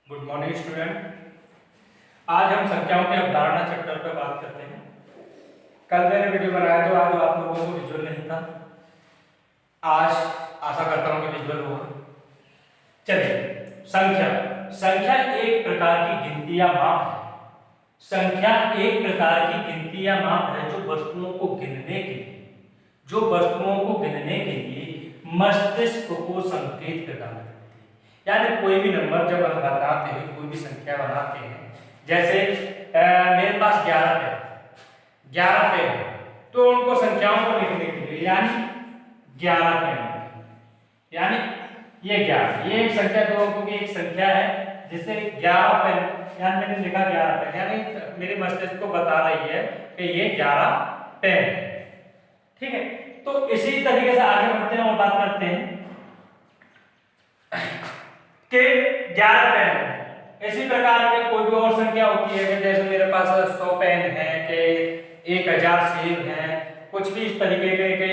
Good morning student. आज हम संख्याओं के अवधारणा चैप्टर पर बात करते हैं। कल मैंने वीडियो बनाया तो आज आप लोगों को विजुअल नहीं था, आज आशा करता हूँ कि विजुअल होगा। चलिए, संख्या संख्या एक प्रकार की गिनती या माप है। संख्या एक प्रकार की गिनती या माप है जो वस्तुओं को गिनने के लिए मस्तिष्क को संकेत प्रदान करती है। यानी कोई भी नंबर जब हम बताते हैं, कोई भी संख्या बनाते हैं, जैसे मेरे पास 11 पेन है, तो उनको संख्याओं को लिखने के लिए यानी 11 पेन, यानी ये 11, ये एक संख्या 2 अंकों की एक संख्या है जिसे 11 पेन, यानी मैंने लिखा 11 पेन, यानी मेरे मस्तिष्क को बता रही है कि ये 11 पेन है। ठीक है, तो इसी तरीके से आगे बढ़ते हैं और बात करते हैं कि 11 पेन है। इसी प्रकार के कोई भी और संख्या होती है कि जैसे मेरे पास 100 पेन है, कि 1000 सेब है, कुछ भी इस तरीके के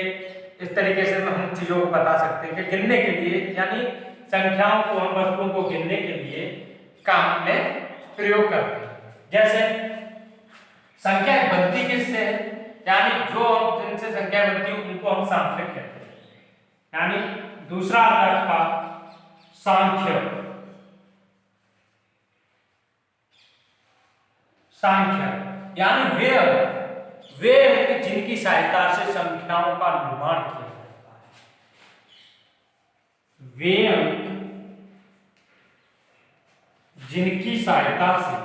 इस तरीके से हम चीजों को बता सकते हैं कि गिनने के लिए, यानी संख्याओं को हम वस्तुओं को गिनने के लिए काम में प्रयोग करते हैं। जैसे संख्या बनती किससे है, यानी जो जिनसे संख्या बनती है उनको हम सांख्यिक कहते हैं। यानी दूसरा अर्थ का सांख्य यानी वे अंक जिनकी सहायता से संख्याओं का निर्माण किया जाता है। वे अंक जिनकी सहायता से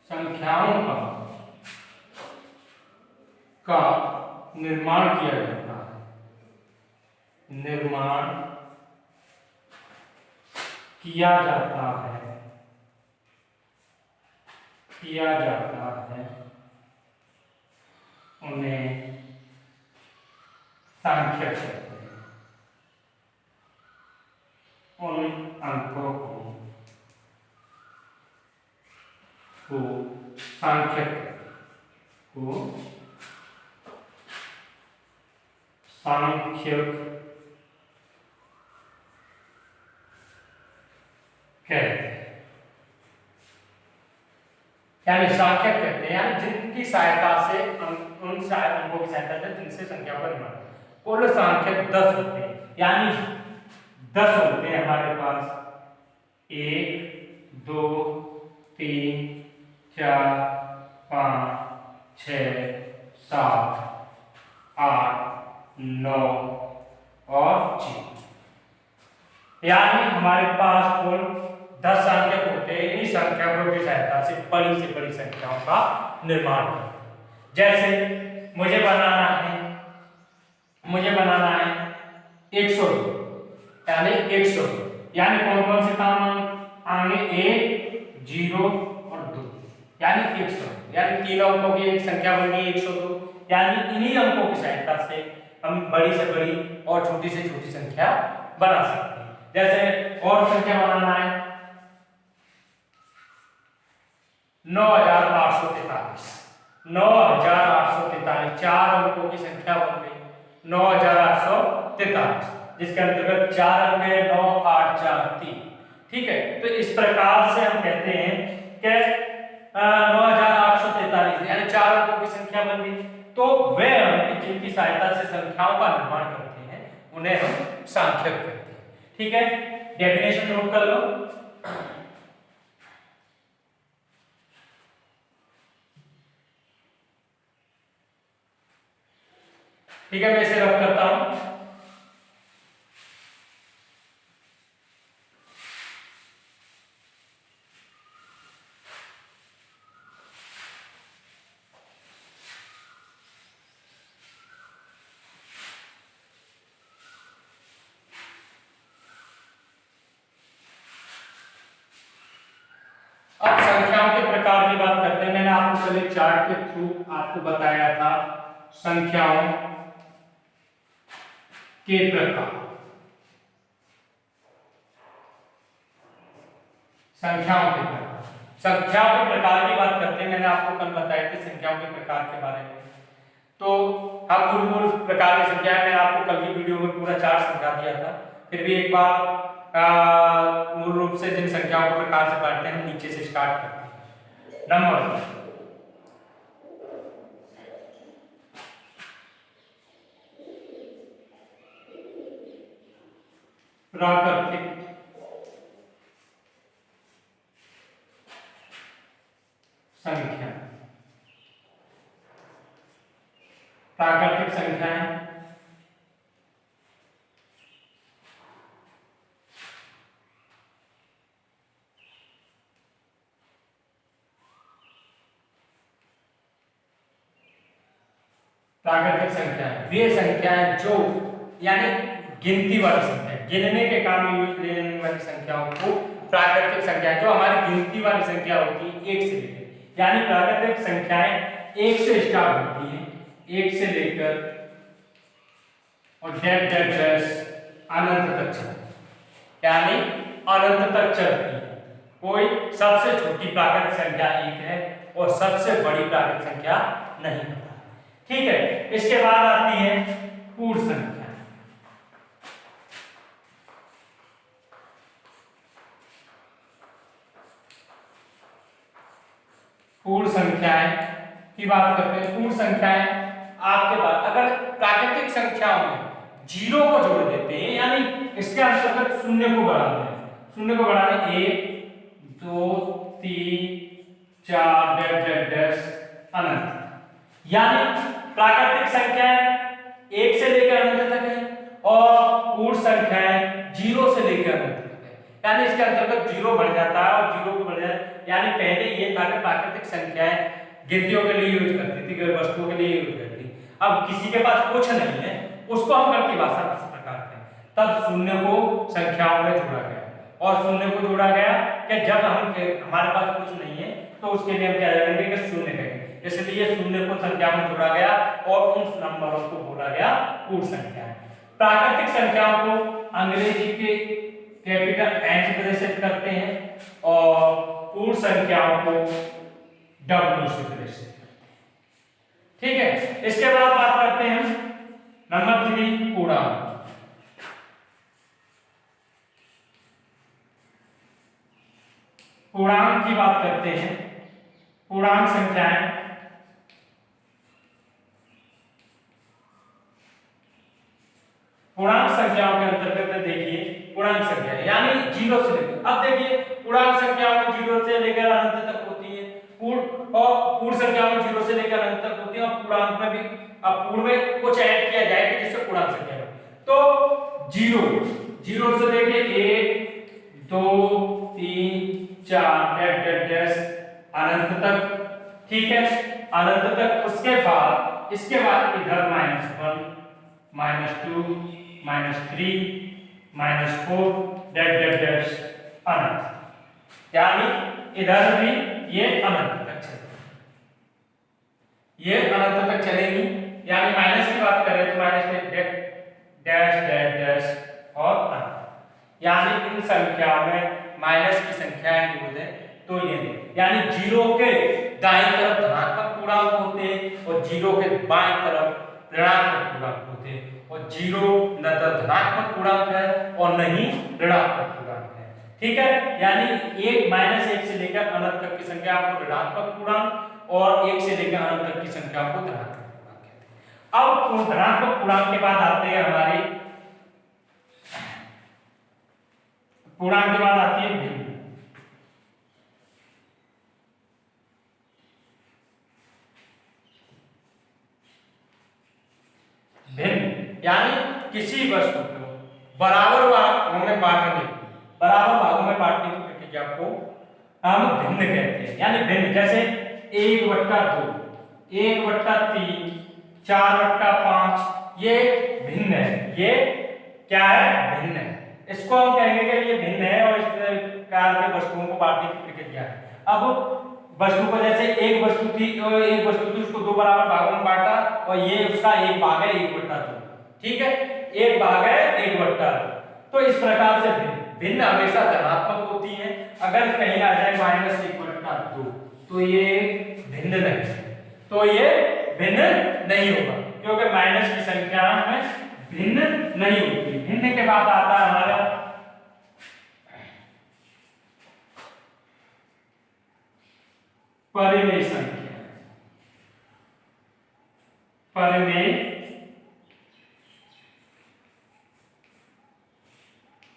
संख्याओं का निर्माण किया जाता है। उन्हें सांख्यिक कहते हैं। उन अंकों को सांख्यिक कहते हैं। यानी सांख्यिक कहते हैं, यानी जिनकी सहायता से उन अंकों की सहायता से जिनसे संख्या का निर्माण। कुल सांख्यिक 10 होते हैं, यानी 10 होते हैं हमारे पास। 1 2 3 4 5 6 7 8 9 और 6, यानी हमारे पास कुल 10 संख्यक होते हैं। इन्हीं संख्यकों की सहायता से बड़ी संख्याओं का निर्माण करते हैं। जैसे मुझे बनाना है 102, यानी 100, यानी कौन से काम आएंगे, 1 0 और 2, यानी 100, यानी तीनों अंकों की एक संख्या बन गई 102। यानी इन्हीं अंकों की सहायता से हम बड़ी से बड़ी और छोटी से छोटी संख्या बना सकते हैं। जैसे और संख्या बनाना है 9843, 9843, 4 अंकों की संख्या बन गई 9843, जिसके अंतर्गत 4 अंक है 9 8 4 3। ठीक है, तो इस प्रकार से हम कहते हैं कि 9843, यानी 4 अंकों की संख्या बन गई। तो वे अंक जिनकी सहायता से संख्याओं का निर्माण करते हैं उन्हें हम सांख्यिक कहते हैं। ठीक है, डेफिनेशन नोट कर लो। ठीक है, मैं इसे रफ करता हूं। अब संख्याओं के प्रकार की बात करते हैं। मैंने आपको पहले चार्ट के थ्रू आपको बताया था संख्याओं के प्रकार। संख्याओं के प्रकार। संख्याओं के प्रकार की बात करते हैं, मैंने आपको कल बताए थे संख्याओं के प्रकार के बारे में। तो हम मूल प्रकार की संख्याएं, मैंने आपको कल की वीडियो में पूरा चार्ट समझा दिया था, फिर भी एक बार मूल रूप से जिन संख्याओं को प्रकार से बांटते हैं, हम नीचे से स्टार्ट करते हैं। नंबर, प्राकृतिक संख्या, प्राकृतिक संख्याएं प्राकृतिक संख्याएं वे संख्याएं जो यानी गिनती वाली संख्या, गिनने के काम में यूज लेने वाली संख्याओं को प्राकृतिक संख्या, जो हमारी गिनती वाली संख्या होती है एक से लेकर, यानी प्राकृतिक संख्याएं एक से स्टार्ट होती हैं, एक से लेकर और डैश डैश डैश अनंत तक चलती, यानी अनंत तक चलती है। कोई सबसे छोटी प्राकृतिक संख्या एक है और सबसे बड़ी प्राकृतिक संख्या नहीं होता। ठीक है, इसके बाद आती है पूर्ण संख्या। पूर्ण संख्याएं की बात करते हैं। पूर्ण संख्याएं आपके पास अगर प्राकृतिक संख्याओं में जीरो को जोड़ देते हैं, यानी इसके अंतर्गत शून्य को बढ़ाते हैं, शून्य को बढ़ाने 1 2 3 4 डैश डैश डैश अनंत, यानी प्राकृतिक संख्याएं एक से लेकर अनंत तक है और पूर्ण संख्याएं जीरो से लेकर अनंत तक है, यानी इसके अंतर्गत जीरो बढ़ जाता है और जीरो को बढ़ जाता है। यानी पहले ये था कि प्राकृतिक संख्याएं गिनतियों के लिए यूज करती थी, वस्तुओं के लिए यूज करती, अब किसी के पास कुछ नहीं है, उसको हम गणितीय भाषा में इस प्रकार करें, तब शून्य को संख्याओं में जोड़ा गया और शून्य को जोड़ा गया कि जब हमारे पास कुछ नहीं है तो उसके लिए हम क्या करेंगे कि शून्य कहेंगे, इसलिए शून्य को संख्या में जोड़ा गया और उन नंबरों को बोला गया पूर्ण संख्याएं। प्राकृतिक संख्याओं को अंग्रेजी के कैपिटल एन से प्रदर्शित करते हैं और पूर्ण संख्याओं को डब्ल्यू से प्रदर्शित करते हैं। ठीक है, इसके बाद बात करते हैं नंबर 3 पूर्णांक। पूर्णांक की बात करते हैं। पूर्णांक संख्याएं पूर्णांक संख्याओं के अंतर्गत देखिए, पूर्णांक संख्या यानी जीरो से लेकर, अब देखिए पूर्णांक संख्याओं में जीरो से लेकर अनंत तक होती है, पूर्ण संख्याओं में जीरो से लेकर अनंत तक होती है और पूर्णांक में भी अब पूर्ण में कुछ ऐड किया जाएगा जिससे पूर्णांक संख्या बने। तो जीरो से लेके 1 2 3 4 डैश डैश डैश अनंत तक, ठीक है, अनंत तक। उसके बाद इसके बाद इधर -1 -2 -3 -4 डैश डैश डैश अनंत, यानी इधर भी ये अनंत तक चलेगी, ये अनंत तक चलेगी। यानी माइनस की बात करें तो माइनस डैश डैश डैश और अनंत, यानी इन संख्याओं में माइनस की संख्याएं मौजूद है तो ये, यानी जीरो के दाईं तरफ धनात्मक पूर्णांक होते हैं और जीरो के बाईं तरफ ऋणात्मक पूर्णांक होते हैं, और जीरो न तो धनात्मक पूर्णांक है और न ही ऋणात्मक पूर्णांक है। ठीक है, यानी -1 से लेकर अनंत तक की संख्या को ऋणात्मक पूर्णांक और 1 से लेकर अनंत तक की संख्या को धनात्मक पूर्णांक कहते हैं। अब धनात्मक पूर्णांक के बाद आते हैं हमारे पूर्णांक के बाद आती है भिन्न। भिन्न यानी किसी वस्तु को बराबर भागों में बांटने की प्रक्रिया को हम भिन्न कहते हैं। यानी भिन्न जैसे 1/2, 1/3, 4/5, ये भिन्न है। ये क्या है? भिन्न है। इसको हम कहेंगे कि ये भिन्न है और इस प्रकार के वस्तुओं को बांटने की प्रक्रिया है। अब वस्तु को जैसे एक वस्तु थी उसको 2 बराबर भागों में बांटा और ये उसका एक भाग है 1/2, ठीक है, एक भाग है 1/2। तो इस प्रकार से भिन्न हमेशा धनात्मक होती हैं। अगर कहीं आ जाए -1/2 तो ये भिन्न नहीं है, तो ये भिन्न नहीं होगा, क्योंकि माइनस की संख्या में भिन्न नहीं होती। भिन्न के बाद आता है हमारा परिमेय संख्या। परिमेय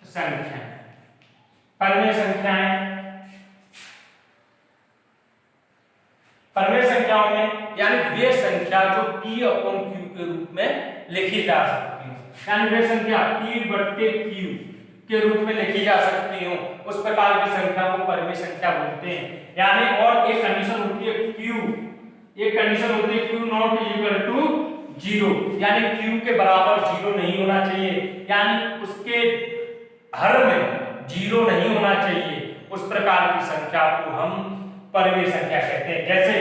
संख्या, परिमेय संख्याएं, परिमेय संख्याओं में यानी वे संख्या जो P/Q के रूप में लिखी जा सकती हो, यानी वे संख्या P/Q के रूप में लिखी जा सकती हो, उस प्रकार की संख्या को परिमेय संख्या बोलते हैं। यानी और एक कंडीशन होती है Q, एक कंडीशन होती है Q नॉट इक्वल टू 0, यानी Q के बराबर 0 नहीं होना चाहिए, यानी उसके हर में 0 नहीं होना चाहिए, उस प्रकार की संख्या को हम परिमेय संख्या कहते हैं। जैसे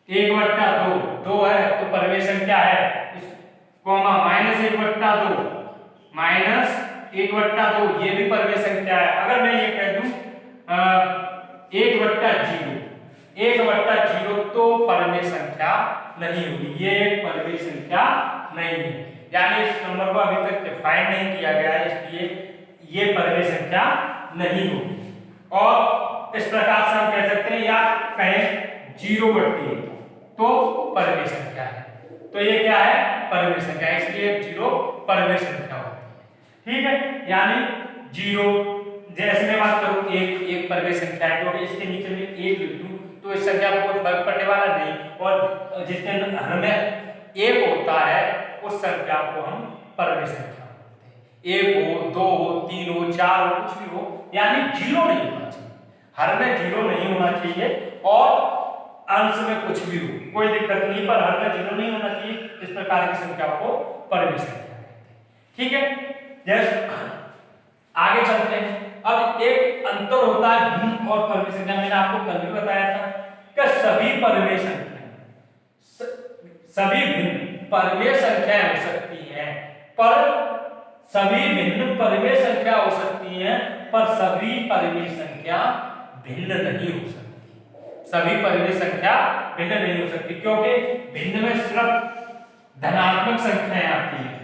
1/2 2 है तो परिमेय संख्या है, कोमा -1/2 -1/2 ये भी परिमेय संख्या है। अगर मैं ये कह दूं 1/0 तो परिमेय संख्या नहीं होगी, ये परिमेय संख्या नहीं है, यानी इस नंबर को अभी तक डिफाइन नहीं किया गया है, इसलिए ये परिमेय संख्या नहीं होगी। और इस प्रकार से हम कह सकते हैं, या कहें 0/1 तो परिमेय संख्या है, तो ये क्या है परिमेय संख्या, इसलिए 0 परिमेय संख्या होती है। ठीक है, यानी 0, जैसे मैं बात करूं एक परिमेय संख्या है, क्योंकि इसके नीचे में 1 लिख दूं तो इस संख्या को कोई फर्क पड़ने वाला नहीं, और जिसके अंदर में 1 होता है उस संख्या को हम परिमेय संख्या बोलते हैं। 1 हो, 2 हो, 3 हो, 4 हो, कुछ भी हो, यानी 0 नहीं होना चाहिए, हर में 0 नहीं होना चाहिए, और अंश में कुछ भी हो कोई दिक्कत नहीं, पर हर में 0 नहीं होना चाहिए। इस प्रकार की संख्या को परिमेय संख्या कहते हैं। ठीक है, जैसे आगे चलते हैं। अब एक अंतर होता है भिन्न और परिमेय संख्या, मैंने आपको कल भी बताया था कि सभी परिमेय संख्या, सभी भिन्न परिमेय संख्याएं हो सकती हैं, पर सभी भिन्न परिमेय संख्या हो सकती हैं, पर सभी परिमेय संख्या भिन्न नहीं हो सकती। सभी परिमेय संख्या भिन्न नहीं हो सकती, क्योंकि भिन्न में सिर्फ धनात्मक संख्याएं आती हैं,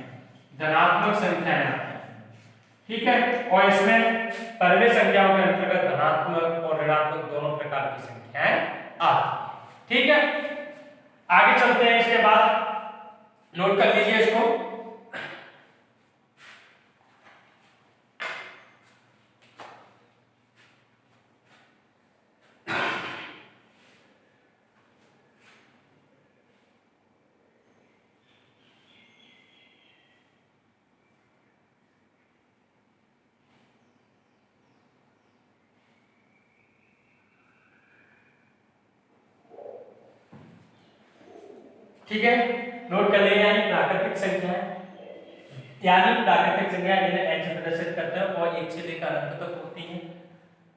धनात्मक संख्याएं आती हैं। ठीक है, और इसमें परिमेय संख्याओं के अंतर्गत धनात्मक और ऋणात्मक दोनों प्रकार की संख्याएं आती हैं। ठीक है, आगे चलते हैं। इसके बाद नोट कर लीजिए इसको, ठीक है, नोट कर लें। यानी प्राकृतिक संख्या, यानी प्राकृतिक संख्या जिन्हें n से प्रदर्शित करते हैं और 1 से लेकर अनंत तक होती हैं।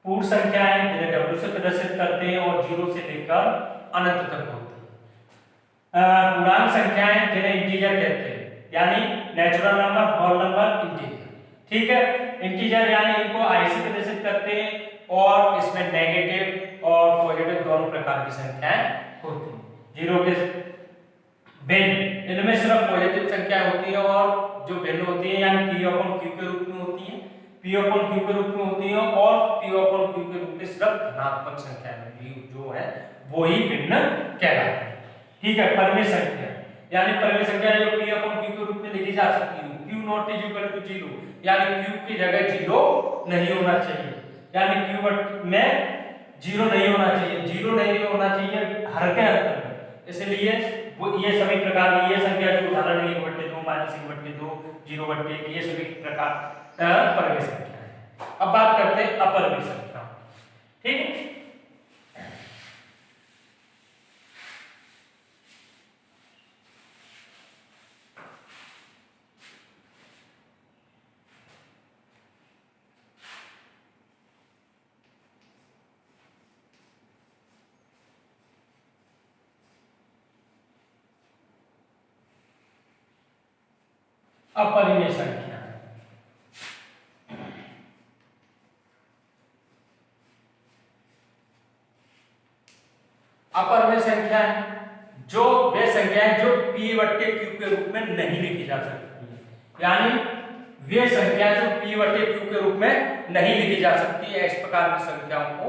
पूर्ण संख्याएं जिन्हें w से प्रदर्शित करते हैं और 0 से लेकर अनंत तक होती हैं। पूर्णांक संख्याएं जिन्हें इंटीजर कहते हैं, यानी natural number, whole number, integer. ठीक है, इंटीजर यानी इनको i से प्रदर्शित करते हैं, और इसमें नेगेटिव और पॉजिटिव दोनों प्रकार की संख्याएं होती हैं। 0 के भिन्न, इनमें सिर्फ पॉजिटिव संख्या होती है, और जो भिन्न होती है यानी P/Q के रूप में होती है, P/Q के रूप में होती है, और P/Q के रूप में सिर्फ धनात्मक संख्या जो है वो ही भिन्न कहलाती है। ठीक है, परिमेय संख्या यानी परिमेय संख्या जो P/Q के रूप में लिखी जा सकती है। Q नॉट इक्वल टू 0, यानी Q की जगह 0 नहीं होना चाहिए, यानी Q में 0 नहीं होना चाहिए, 0 नहीं होना चाहिए हर के अंतर्गत। इसलिए वो ये सभी प्रकार की ये संख्या जो उदाहरण 1/2 -1/2 0/1 ये सभी प्रकार परिमेय संख्या है। अब बात करते हैं अपरिमेय संख्या। ठीक है, अपरिमेय संख्या अपरिमेय संख्याएं जो वे संख्याएं जो p बट्टे q के रूप में नहीं लिखी जा सकती, यानी वे संख्याएं जो p बट्टे q के रूप में नहीं लिखी जा सकती है, इस प्रकार की संख्याओं को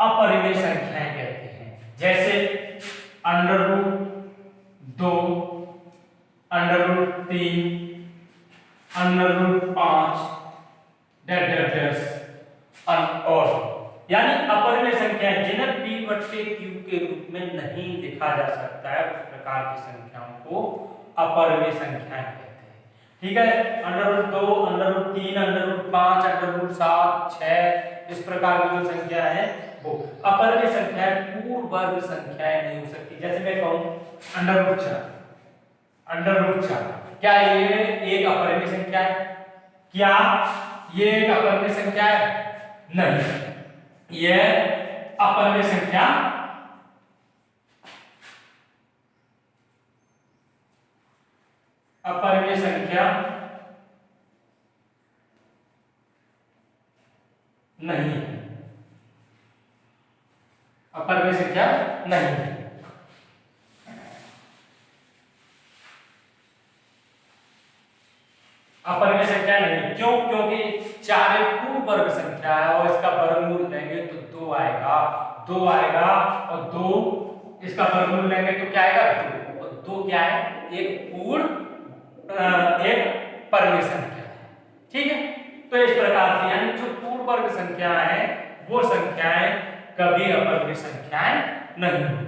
अपरिमेय संख्याएं कहते हैं। जैसे under root 2, under root 3, under root 5 और यानी अपरिमेय संख्याएं जिन्हें p बट्टे q के रूप में नहीं लिखा जा सकता है, उस प्रकार की संख्याओं को अपरिमेय संख्याएं कहते हैं। ठीक है, under root 2, under root 3, under root 5, under root 7, 6 इस प्रकार की जो संख्या है वो अपरिमेय संख्याएं पूर्ण वर्ग संख्याएं नहीं हो सकती। जैसे मैं कहूं अंडर रूट 4, अंडर रूट 4, क्या ये एक अपरिमेय संख्या है? क्या ये एक अपरिमेय संख्या है? नहीं, यह अपरिमेय संख्या अपरिमेय संख्या नहीं है, अपरिमेय संख्या नहीं है। अपरिमेय संख्या नहीं, क्यों? क्योंकि 4 एक पूर्ण वर्ग संख्या है और इसका वर्गमूल लेंगे तो 2 आएगा, 2 आएगा और 2 इसका वर्गमूल लेंगे तो क्या आएगा? 2, और 2 क्या है? एक पूर्ण एक परिमेय संख्या है। ठीक है, तो इस प्रकार से यानी जो पूर्ण वर्ग संख्या है वो संख्याएं कभी अपरिमेय संख्याएं नहीं होती।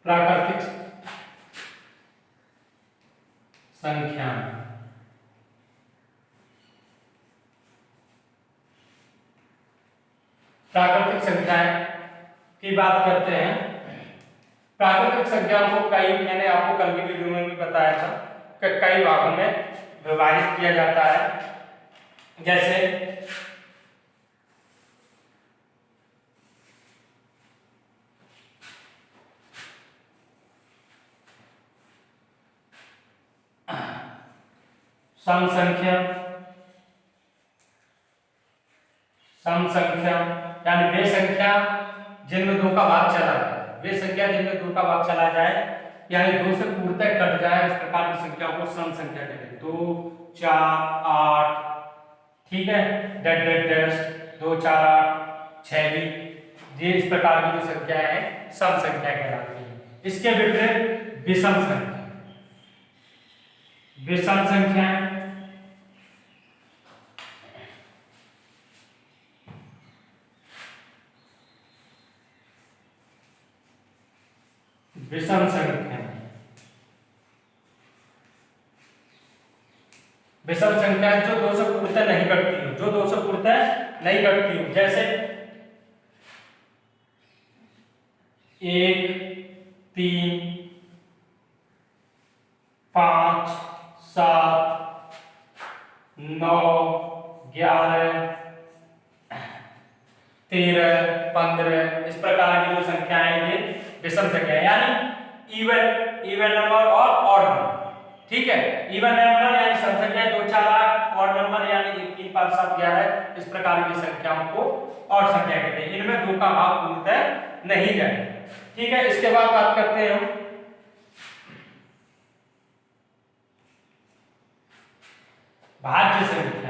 प्राकृतिक संख्या प्राकृतिक संख्याएं की बात करते हैं। प्राकृतिक संख्याओं को कई, मैंने आपको कल की वीडियो में भी बताया था कि कई भागों में विभाजित किया जाता है। जैसे सम संख्या, सम संख्या यानी वे संख्या जिनमें 2 का भाग चला जाए, वे संख्या जिनमें 2 का भाग चला जाए यानी 2 से पूर्णतः कट जाए, इस प्रकार की संख्या को सम संख्या कहते हैं। 2, 4, 8, ठीक है, डेट डेट डेट 2, 4, 8, 6 भी, ये इस प्रकार की जो संख्या है सम संख्या कहलाती है। इसके विपरीत विषम संख्या, विषम संख्या विषम संख्या, विषम संख्या जो 2 से पूर्णतः नहीं कटती हो, जो 2 से पूर्णतः नहीं कटती हो। जैसे 1, 3, 5, 7, 9, 11, 13, 15 इस प्रकार की जो संख्याएं ये विषम संख्या है, यानी इवन नंबर और ऑड नंबर। ठीक है, इवन नंबर यानी सम संख्या 2, 4, 8, ऑड नंबर यानी 1, 3, 5, 7, 11 इस प्रकार की संख्याओं को ऑड संख्या कहते हैं। इनमें 2 का भाग पूर्णतः नहीं जाएगा। ठीक है, इसके बाद बात करते हैं भाज्य संख्या।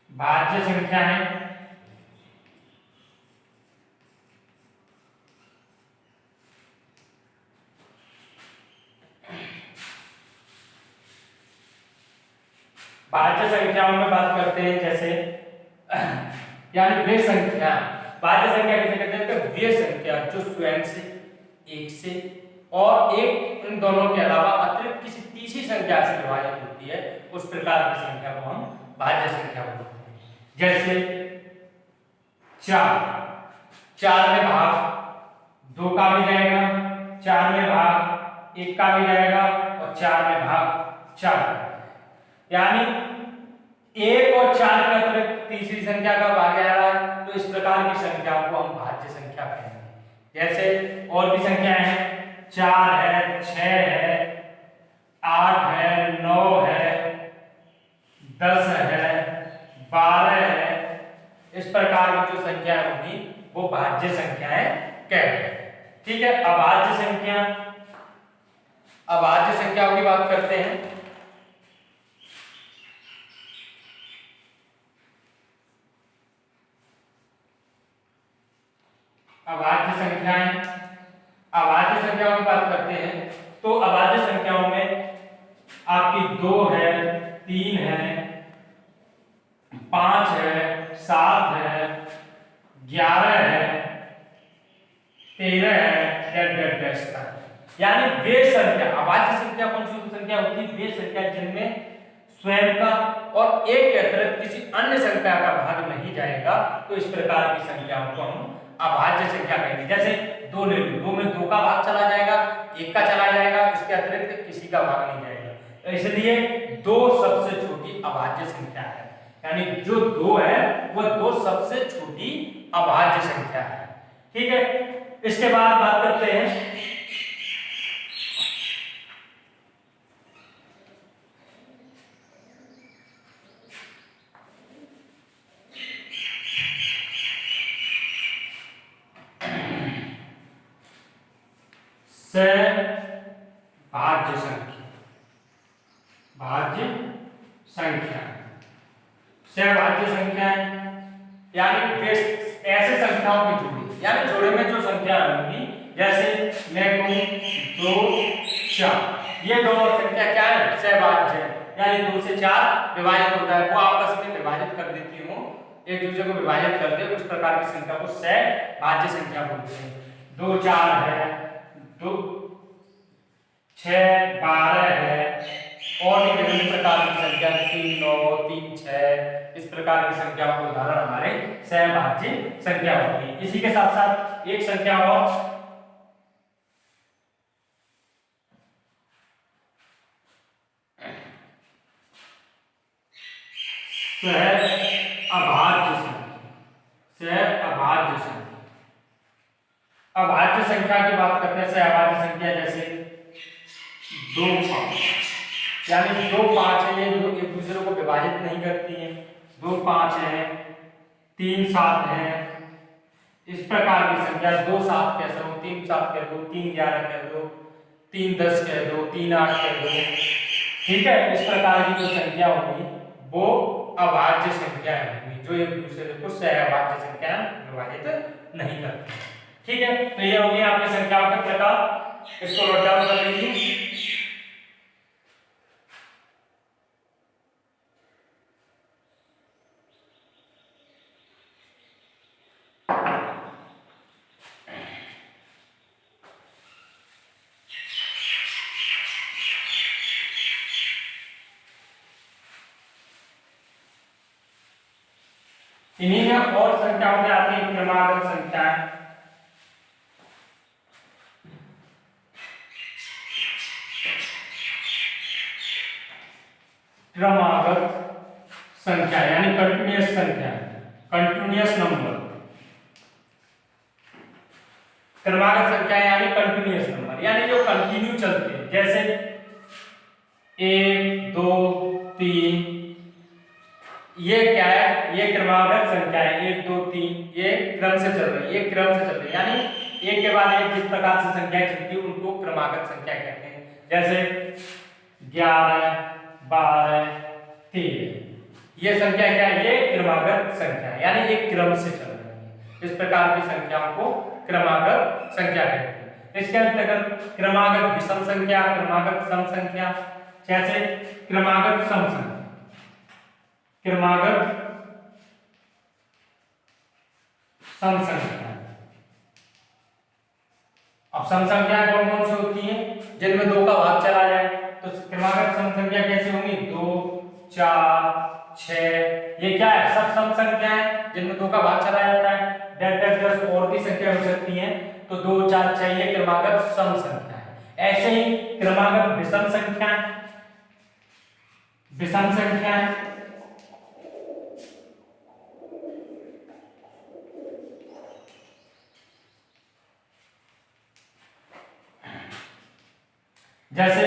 भाज्य संख्या है भाज्य संख्याओं में बात करते हैं। जैसे यानी वे संख्या, भाज्य संख्या किसे कहते हैं? तो वे संख्या जो स्वयं से, एक से और एक इन दोनों के अलावा अतिरिक्त किसी तीसरी संख्या से विभाजित होती है, उस प्रकार की संख्या को हम भाज्य संख्या बोलते हैं। जैसे 4, 4 में भाग 2 का भी जाएगा, 4 में भाग 1 का भी जाएगा और 4 में भाग 4, यानी 1 और 4 के अतिरिक्त तीसरी संख्या का भाग आ रहा है, तो इस प्रकार की संख्याओं को हम भाज्य संख्या कहेंगे। जैसे और भी संख्याएं हैं, 4 है, 6 है, 8 है, 9 है, 10 है, 12 है, इस प्रकार की जो संख्या होगी वो भाज्य संख्याएं कहलाती हैं। ठीक है, अभाज्य संख्या, अभाज्य संख्याओं की बात करते हैं। अभाज्य संख्याएं, अभाज्य संख्याओं की बात करते हैं तो अभाज्य संख्याओं में आपकी 2 है, 3 है, 5 है, 7 है, 11 है, 13 है, डेढ़ तक। यानी वे संख्या, अभाज्य संख्या कौन सी संख्या होती है? वे संख्या जिनमें स्वयं का और एक के अतिरिक्त किसी अन्य संख्या का भाग नहीं जाएगा, तो इस प्रकार की संख्याओं को हम अभाज्य संख्या कहेंगे। जैसे 2 ले लो, 2 में 2 का भाग चला जाएगा, 1 का चला जाएगा, इसके अतिरिक्त किसी का भाग नहीं जाएगा, तो इसलिए 2 सबसे छोटी अभाज्य संख्या है। यानी जो 2 है वह 2 सबसे छोटी अभाज्य संख्या है। ठीक है, इसके बाद बात करते हैं भाज्य संख्या। भाज्य संख्या, सहभाज्य संख्याएं यानी ऐसे संख्याओं की जोड़ी, यानी जोड़े में जो संख्या होंगी, जैसे मैं कहूं 2, 4, ये दोनों संख्या क्या है? सहभाज्य है, यानी 2 से 4 विभाजित होता है, वो आपस में विभाजित कर देती हूँ, एक दूसरे को विभाजित कर दे, उस प्रकार की संख्या को सहभाज्य संख्या बोलते हैं। 2, 4 है, 2, 6, 12 है, और भी विभिन्न प्रकार की संख्या 3, 9, 3, 6, इस प्रकार की संख्या को उदाहरण हमारे सहभाज्य संख्या होती है। इसी के साथ साथ एक संख्या और सहअभाज्य संख्या। सहअभाज्य संख्या, अभाज्य संख्या की बात करते हैं। सहअभाज्य संख्या जैसे 2, 5, यानी 2, 5 है, ये दो एक दूसरे को विभाजित नहीं करती हैं। 2, 5 है, 3, 7 है, इस प्रकार की संख्या 2, 7 कह दो, 3, 7 कह दो, 3, 11 कह दो, 3, 10 कह दो, 3, 8 कह दो। ठीक है, इस प्रकार की जो संख्या होगी वो अभाज्य संख्या होगी, जो एक दूसरे को सहअभाज्य संख्या विभाजित नहीं करती। ठीक है, तो ये हो गया आपके संख्याओं के प्रकार, इसको नोट डाउन कर लीजिए। इन्हीं में और संख्याओं में आती है क्रमागत संख्याएं। क्रमागत संख्या यानी कंटिन्यूअस संख्या, कंटिन्यूअस नंबर। क्रमागत संख्या यानी कंटिन्यूअस नंबर, यानी जो कंटिन्यू चलते हैं, जैसे 1, 2, 3, ये क्या है? ये क्रमागत संख्या है। 1, 2, 3 ये क्रम से चल रही है, ये क्रम से चल रही है, यानी एक के बाद एक जिस प्रकार से संख्याएं चलती है उनको क्रमागत संख्या कहते हैं। जैसे 11, 12, 13, ये संख्या क्या है? ये क्रमागत संख्या है, यानी एक क्रम से चल रही है। इस प्रकार की संख्याओं को क्रमागत संख्या कहते हैं। इसके अंतर्गत क्रमागत विषम संख्या, क्रमागत सम संख्या, जैसे क्रमागत सम संख्या, क्रमागत सम संख्या। अब सम संख्याएं कौन कौन सी होती हैं? जिनमें 2 का भाग चला जाए, तो क्रमागत सम संख्या कैसे होंगी? 2, 4, 6, ये क्या है? सब सम संख्या है। जिनमें 2 का भाग चला जाता है। डेट डेट 10 और भी संख्या हो सकती है, तो 2 4 6 ये क्रमागत सम संख्या है। ऐसे ही क्रमागत विषम संख्या, विषम संख्या जैसे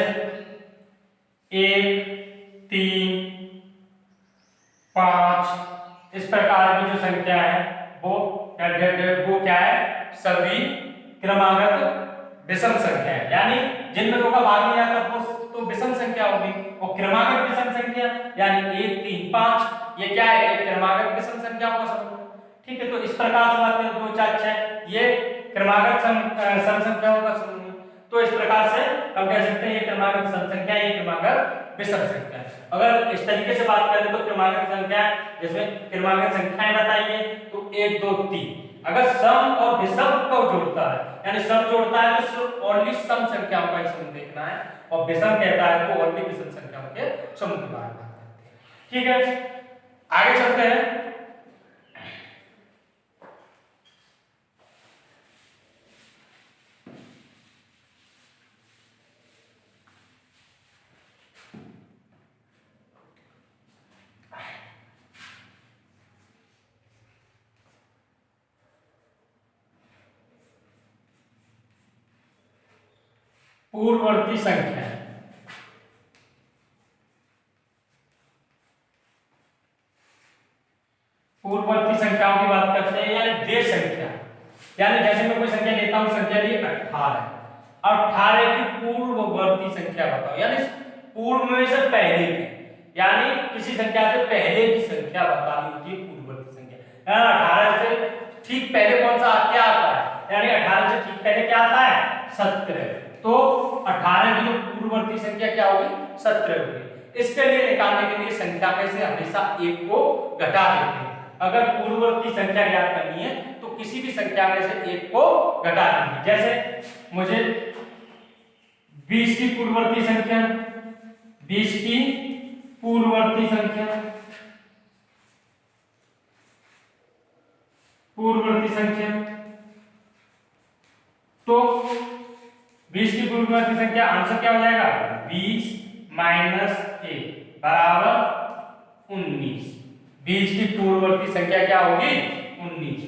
1 3 5 इस प्रकार की जो संख्या है वो क्या है, सभी क्रमागत विषम संख्या है। यानी जिनमें 2 का भाग नहीं आता वो तो विषम संख्या होगी, और क्रमागत विषम संख्या यानी 1 3 5 ये क्या है, एक क्रमागत विषम संख्या का समूह। ठीक है, तो इस प्रकार से बात करें 2 4 6 ये क्रमागत सम संख्याओं का समूह है। तो इस प्रकार से हम कह सकते हैं ये क्रमागत सम संख्या, ये क्रमागत विषम संख्या। अगर इस तरीके से बात करें तो क्रमागत संख्या, जिसमें क्रमागत संख्याएं बताइए तो 1 2 3, अगर सम और विषम को जोड़ता है यानी सम जोड़ता है तो ओनली सम संख्याओं का ही समूह देखना है, और विषम कहता है तो ओनली विषम संख्याओं के समूह के बारे में बात करते हैं। ठीक है, आगे चलते हैं। पूर्ववर्ती संख्या, पूर्ववर्ती संख्याओं की बात करते हैं यानी वे संख्या, यानी जैसे मैं कोई संख्या लेता हूं, संख्या ली 18, 18 की पूर्ववर्ती संख्या बताओ, यानी पूर्व में से पहले की, यानी किसी संख्या से पहले की संख्या बतानी होती है पूर्ववर्ती संख्या। 18 से ठीक पहले कौन सा क्या आता है, यानी 18 से ठीक पहले क्या आता है, 17, तो 18 की जो पूर्ववर्ती संख्या क्या होगी, 17 होगी। इसके लिए निकालने के लिए संख्या में से हमेशा एक को घटा देते हैं। अगर पूर्ववर्ती संख्या ज्ञात करनी है तो किसी भी संख्या में से एक को घटा देंगे। जैसे मुझे 20 की पूर्ववर्ती संख्या, 20 की पूर्ववर्ती संख्या, पूर्ववर्ती संख्या, तो 20 की पूर्ववर्ती संख्या आंसर क्या हो जाएगा, 20 माइनस 1 बराबर 19। 20 की पूर्ववर्ती संख्या क्या होगी, 19।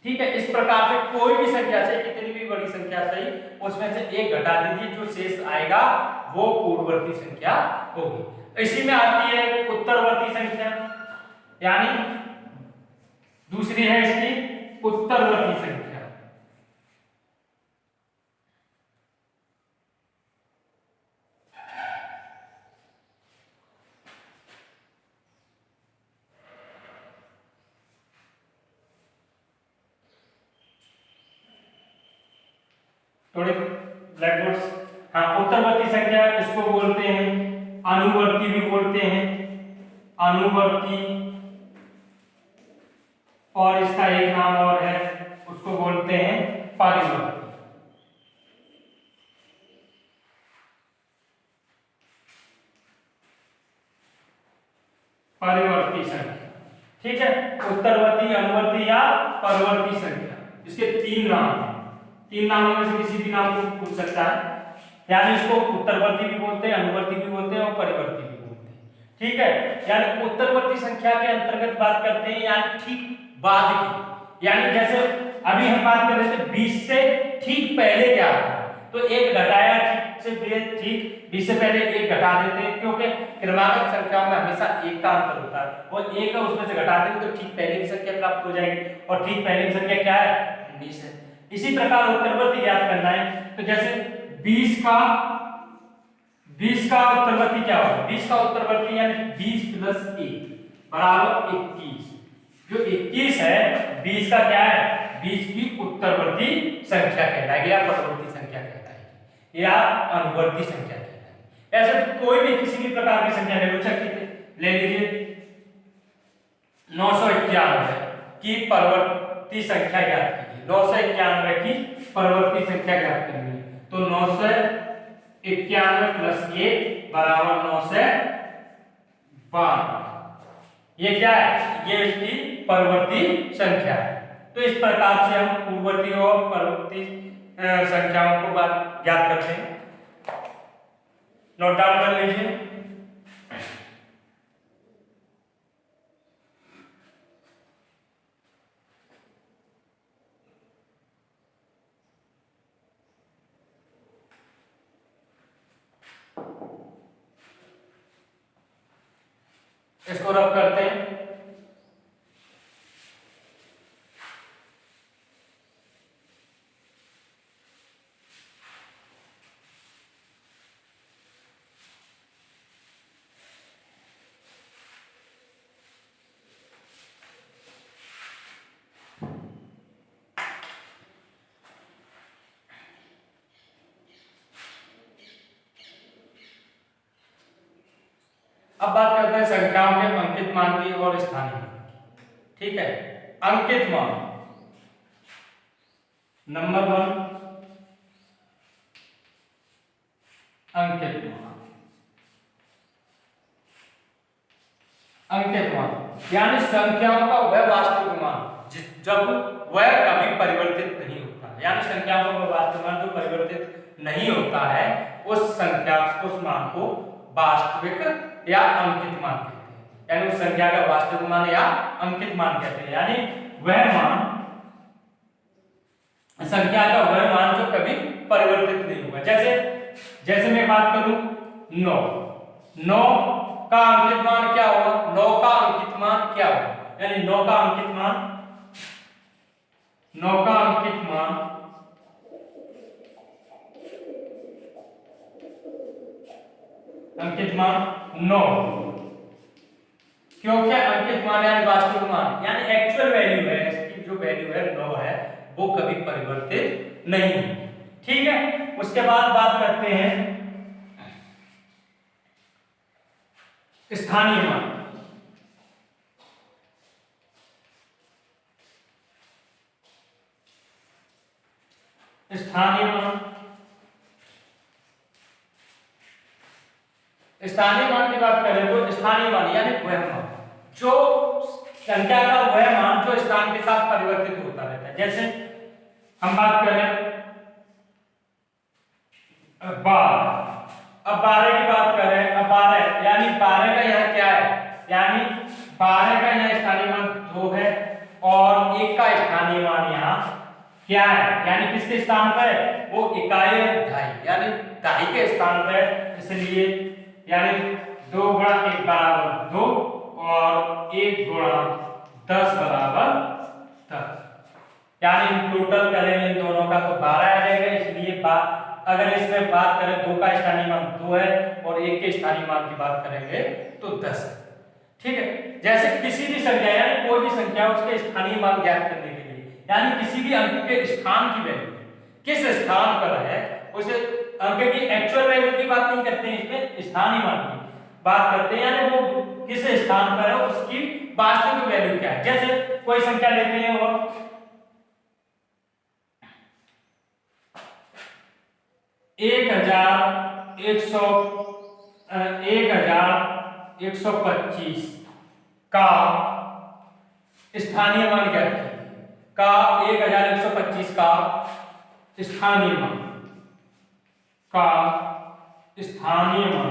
ठीक है, इस प्रकार से कोई भी संख्या से, कितनी भी बड़ी संख्या सही, उसमें से एक घटा दीजिए, जो शेष आएगा वो पूर्ववर्ती संख्या होगी। इसी में आती है उत्तरवर्ती संख्या, यानी दूसरी है इसकी उत्तरवर्ती संख्या। थोड़े ब्लैक बोर्ड्स, हाँ, उत्तरवर्ती संख्या इसको बोलते हैं अनुवर्ती भी बोलते हैं, अनुवर्ती, और इसका एक नाम और है, उसको बोलते हैं परिवर्ती। परिवर्ती संख्या, ठीक है, उत्तरवर्ती, अनुवर्ती या परवर्ती संख्या, इसके 3 नाम हैं। 3 नामों में से किसी भी नाम को पूछ सकता है, यानी इसको उत्तरवर्ती भी बोलते हैं, अनुवर्ती भी बोलते हैं और परिवर्ती भी बोलते हैं। ठीक है, यानी उत्तरवर्ती संख्या के अंतर्गत बात करते हैं यानी ठीक बाद की, यानी जैसे अभी हम बात कर रहे थे 20 से ठीक पहले क्या आता है, तो एक घटाया ठीक से ठीक 20 से पहले एक घटा देते हैं, क्योंकि क्रमागत संख्याओं में हमेशा एक का अंतर होता है, और एक है उसमें से घटा देंगे तो ठीक पहले की संख्या प्राप्त हो जाएगी, और ठीक पहले की संख्या क्या है, 19 है। इसी प्रकार उत्तरवर्ती ज्ञात करना है, तो जैसे 20 का उत्तरवर्ती क्या होगा, 20 का उत्तरवर्ती यानी 20 प्लस 1 बराबर 21। जो 21 है 20 का क्या है, 20 की उत्तरवर्ती संख्या कहलाएगी या परवर्ती संख्या कहलाएगी या अनुवर्ती संख्या कहलाएगी। ऐसे कोई भी किसी भी प्रकार की संख्या ले लो, ले लीजिए 991 की परवर्ती संख्या ज्ञात कीजिए, 991 की परवर्ती संख्या ज्ञात करनी है, तो 991 प्लस 1 बराबर 992। ये क्या है, ये इसकी परवर्ती संख्या है। तो इस प्रकार से हम पूर्ववर्ती और परवर्ती संख्याओं को ज्ञात करते हैं। नोट डाउन कर लीजिए। इसको रब करते हैं। अब बात करते हैं संख्याओं के अंकित मान की और स्थानीय मान की। ठीक है, अंकित मान नंबर 1, अंकित मान। अंकित मान यानी संख्याओं का वह वास्तविक मान जब वह कभी परिवर्तित नहीं होता, यानी संख्याओं का वह वास्तविक मान जो परिवर्तित नहीं होता है, उस संख्या उस मान को वास्तविक या अंकित मान कहते हैं। यानी उस संख्या का वास्तविक मान या अंकित मान कहते हैं, यानी वह मान, संख्या का वह मान जो कभी परिवर्तित नहीं होगा। जैसे मैं बात करूं 9, 9 का अंकित मान क्या होगा, 9 का अंकित मान क्या होगा, यानी 9 का अंकित मान 9 का अंकित मान अंकित मान 9, क्योंकि अंकित मान यानी वास्तविक मान यानी एक्चुअल वैल्यू है, इसकी जो वैल्यू है 9 है वो कभी परिवर्तित नहीं होगी। ठीक है, उसके बाद बात करते हैं स्थानीय मान। स्थानीय मान, स्थानीय मान की बात करें तो स्थानीय मान यानी वह मान जो संख्या का वह मान जो स्थान के साथ परिवर्तित होता रहता है। जैसे हम बात करें 12, अब 12 की बात करें, अब 12 यानी 12 का यहाँ क्या है, यानी 12 का यहाँ स्थानीय मान 2 है और 1 का स्थानीय मान यहाँ क्या है, यानी किसके स्थान पर, वो इकाई ढाई यानी ढाई के स्थान पर, इसलिए यानी 2 गुणा 1 बराबर 2 और 1 गुणा 10 बराबर 10, यानी टोटल करेंगे इन दोनों का तो 12 आ जाएगा। इसलिए अगर इसमें बात करें 2 का स्थानीय मान 2 है और 1 के स्थानीय मान की बात करेंगे तो 10 है। ठीक है, जैसे किसी भी संख्या यानी कोई भी संख्या उसके स्थानीय मान ज्ञात करने के लिए, यानी किसी भी अंक के स्थान की वैल्यू किस स्थान पर है, उसे अंक की एक्चुअल वैल्यू की बात नहीं करते हैं, इसमें स्थानीय मान की बात करते हैं, यानी वो किस स्थान पर है उसकी वास्तविक वैल्यू क्या है। जैसे कोई संख्या लेते हैं और 1125 का स्थानीय मान ज्ञात कीजिए, का 1125 का स्थानीय मान, का स्थानीय मान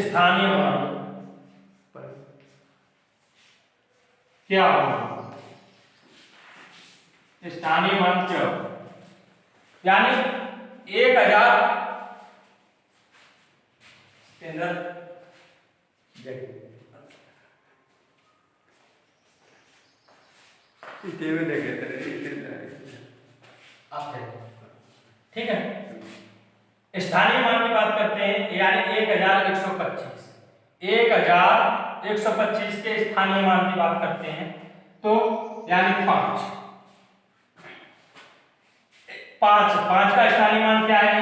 स्थानीय मान क्या होगा, स्थानीय मान क्या होगा, यानी 1000 के अंदर ठीक है। स्थानीय मान की बात करते हैं, यानी 1125 1125 के स्थानीय मान की बात करते हैं तो यानी 5 का स्थानीय मान क्या है,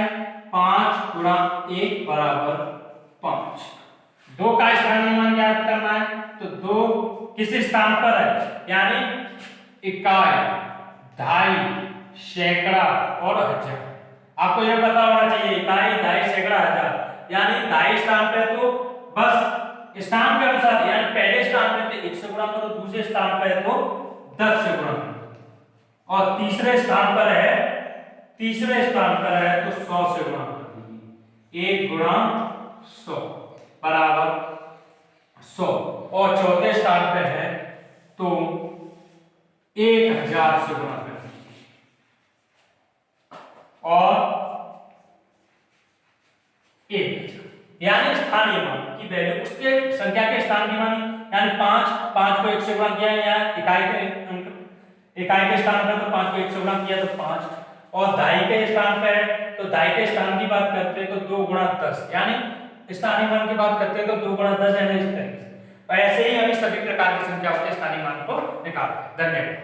5 गुणा 1 बराबर 5। 2 का स्थानीय मान ज्ञात करना है तो 2 किस स्थान पर है, यानी इकाई ढाई सैकड़ा और हजार। आपको यह पता होना चाहिए इकाई, दहाई, सैकड़ा, हजार। यानी दहाई स्थान पे तो बस स्थान के अनुसार, यानी पहले स्थान पे तो 1 से गुणा करो, दूसरे स्थान पे तो 10 से गुणा करो, और तीसरे स्थान पर है तो 100 से गुणा कर दीजिए। 1 गुणा 100 बराबर 100, और चौथे स्थान पे है तो 1000 से गुणा कर दीजिए, और 1000। यानी स्थानीय मान की वैल्यू उसके संख्या के स्थान की मानी, यानी 5 को 1 से गुणा किया, या इकाई के स्थान पर तो 5 को 1 से गुणा किया तो 5, और दहाई के स्थान पे है तो दहाई के स्थान की बात करते हैं तो 2 गुणा 10, यानी स्थानीय मान की बात करते हैं तो 2 गुणा 10, यानी इस तरीके से। ऐसे ही हम सभी प्रकार की संख्याओं के स्थानीय मान को निकालते हैं। धन्यवाद।